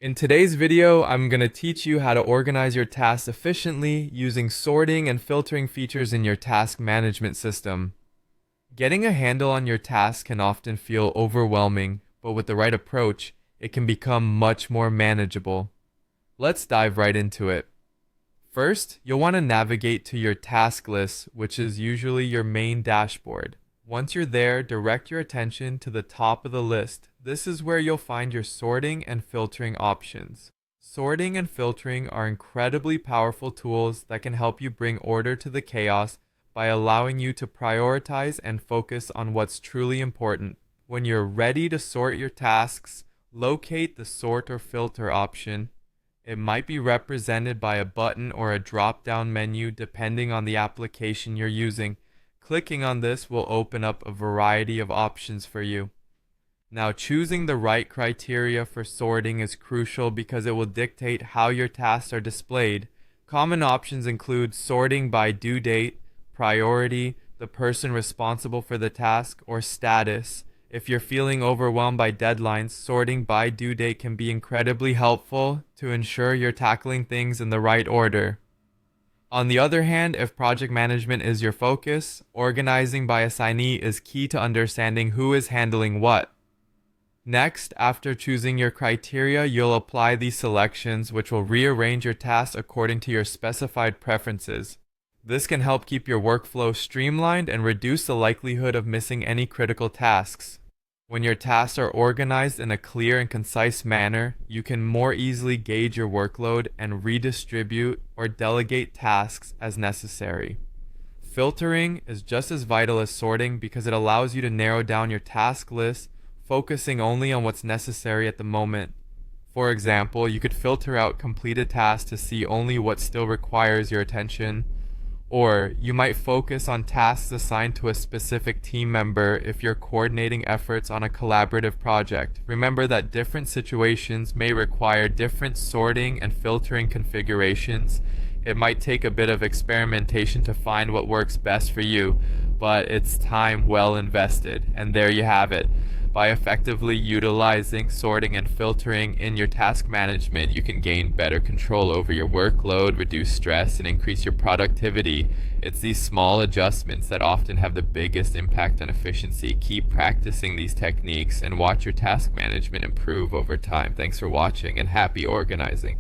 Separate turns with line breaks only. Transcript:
In today's video, I'm going to teach you how to organize your tasks efficiently using sorting and filtering features in your task management system. Getting a handle on your tasks can often feel overwhelming, but with the right approach, it can become much more manageable. Let's dive right into it. First, you'll want to navigate to your task list, which is usually your main dashboard. Once you're there, direct your attention to the top of the list. This is where you'll find your sorting and filtering options. Sorting and filtering are incredibly powerful tools that can help you bring order to the chaos by allowing you to prioritize and focus on what's truly important. When you're ready to sort your tasks, locate the sort or filter option. It might be represented by a button or a drop-down menu depending on the application you're using. Clicking on this will open up a variety of options for you. Now, choosing the right criteria for sorting is crucial because it will dictate how your tasks are displayed. Common options include sorting by due date, priority, the person responsible for the task, or status. If you're feeling overwhelmed by deadlines, sorting by due date can be incredibly helpful to ensure you're tackling things in the right order. On the other hand, if project management is your focus, organizing by assignee is key to understanding who is handling what. Next, after choosing your criteria, you'll apply these selections, which will rearrange your tasks according to your specified preferences. This can help keep your workflow streamlined and reduce the likelihood of missing any critical tasks. When your tasks are organized in a clear and concise manner, you can more easily gauge your workload and redistribute or delegate tasks as necessary. Filtering is just as vital as sorting because it allows you to narrow down your task list, focusing only on what's necessary at the moment. For example, you could filter out completed tasks to see only what still requires your attention. Or you might focus on tasks assigned to a specific team member if you're coordinating efforts on a collaborative project. Remember that different situations may require different sorting and filtering configurations. It might take a bit of experimentation to find what works best for you, but it's time well invested. And there you have it. By effectively utilizing sorting and filtering in your task management, you can gain better control over your workload, reduce stress, and increase your productivity. It's these small adjustments that often have the biggest impact on efficiency. Keep practicing these techniques and watch your task management improve over time. Thanks for watching and happy organizing.